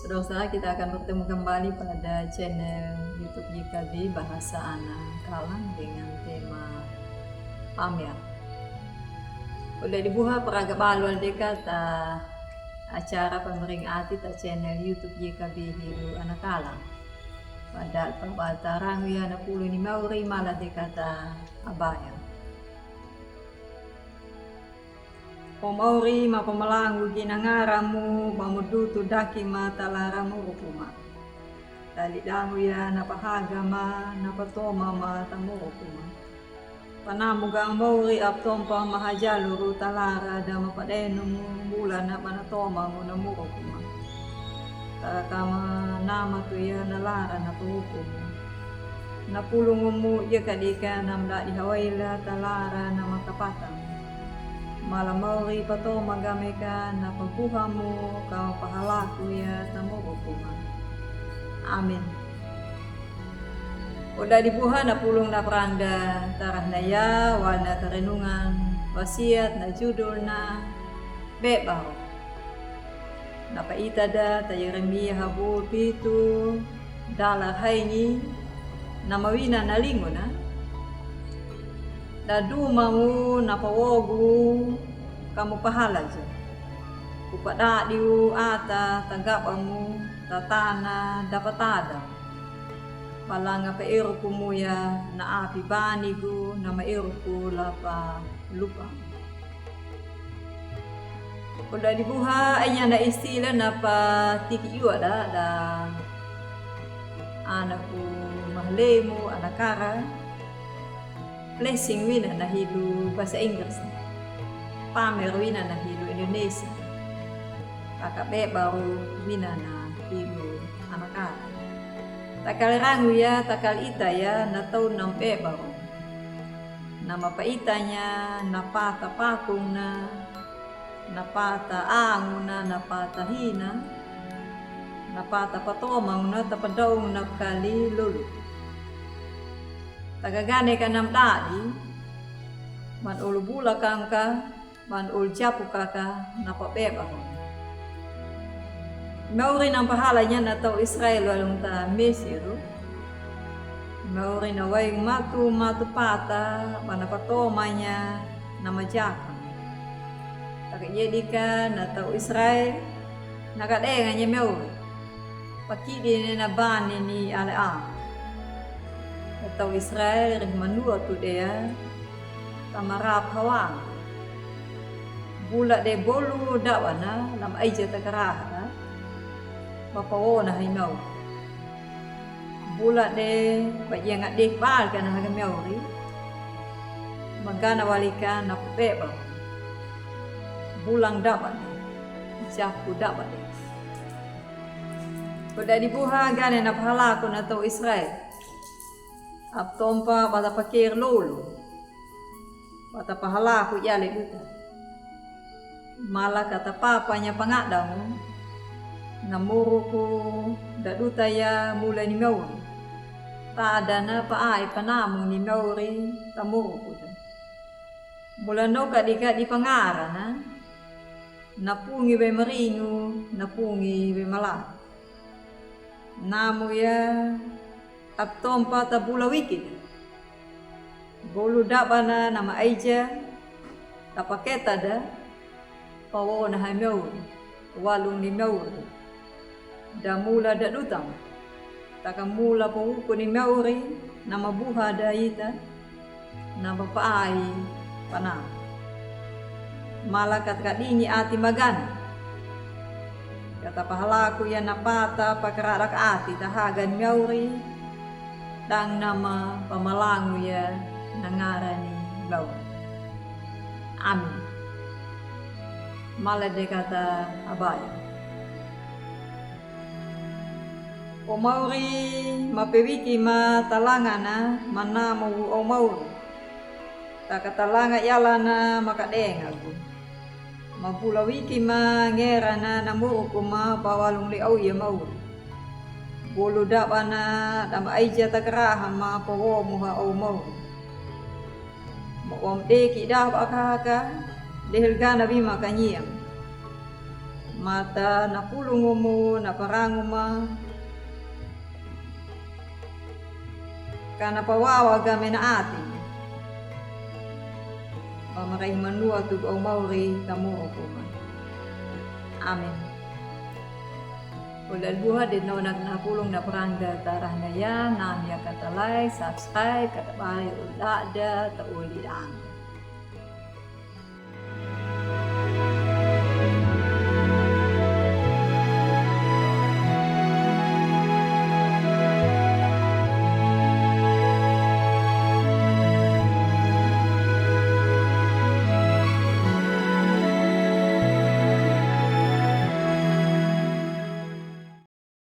Saudara-saudara, kita akan bertemu kembali pada channel YouTube YKB Bahasa Anak Kalang dengan tema pamer. Udah dibuka peraga balwal dekat acara pemeringati ta channel YouTube YKB Hidu Anak Kalang. Pada perbatarang ya na pulo ni Mauri malah dekata abaya. Pomauri ma pamalangu ginangaramu mamudutu daki mata laramu rupuma. Dali dangu ya napahaga ma napatoma ma tamu rupuma. Panamugang mauri aptompa mahajaluru talara da mapadenumu bulan na panatoma mo na murupuma. Takama nama tu ya nalara na rupuma. Napulungumu ya kadika namda dihawaila talara na makapatang. Malamauri pato magameka na pagkuhamu kau pahalaku ya tamu rupuma. Amin. Udah dibuha na pulong na peranda tarah na ya wana tarenungan wasiat na judul na bebao. Napaita da ta Yeremia habul pitu dalar haini na mawina na lingo na. Dadumamu napawogu kamu pahala je. Upadadiu ata tagapamu tatana dapatada. Palanga pairukumu ya na api banigu na mairuku lapa lupa. Udah dibuha ayah na istilah napa tiki iwa da anakku mahlemu anakara. Blessing wina na hidu bahasa Inggris, pamer wina na hidu Indonesia, kakak baru wina na hidu anak. Takal rangu ya, takal ita ya, na tahun nampe baru. Nama paitanya, napata pakung na, napata angu na, napata hina, napata patomang na, tapadaung na kali lulu. Tagagane ka nam dadi man ulu bula kangka man ul japu kaka napabeba ko. Mauri ng pahalanya na tao Israel walong ta Mesiru. Mauri na wayang matu pata manapatomanya na majaka. Tagajedi ka na tao Israel nakadenga niya mauri. Pakidi na bani ni Alaam. Atau Israel manua tu dia tamarap hawang bulat de bolu dawana lam aija takaraha bapawo na haimau bulat de bajengat de bal kana hagamiauri magana walika na peba bulang dapat jaku dapat pada dibuha gane na pahala ko na to Israel. Aptompa pada pakir lolo, pada pahala ku jale duta. Malah kata papanya pangadamu, namuruku daduta ya mulai ni mauri. Tak ada na paai panamu ni mauri tamuruku ta. Mula no kadika di pangara na, napungi be meringu, napungi be malah. Namu ya aptompa tabula wikid. Bolu dabana nama aija tapaketa da pawo na hameu walung ni meu da mula da dutang takamula po ko ni meuri nama buha da ita nama paai pana malakat kadini ati magan kata pahalaku ya napata pakararak ati tahagan meuri dang nama pamalangu ya nangarani bau. Amin. Malah dia kata abaya. Omauri mapewiki ma talangana manamu omauri. Tak talanga yalana makadeng aku. Mapulawiki ma ngerana namuku ma bawalung liau ya mauri. Bolu dabana dama aija takaraha ma pawo muha o mau. Mawam deki dah akaka dehilgana bima kanyiem. mata napulong mo, naparango ma. Kana pawawa kami na atin. Pamaray manua tug o mauri tamo ko man. Amen. Ulal buha din na napulong na parangga darah na yan, nami katalay, subscribe, katabay, ulada, tauli lang.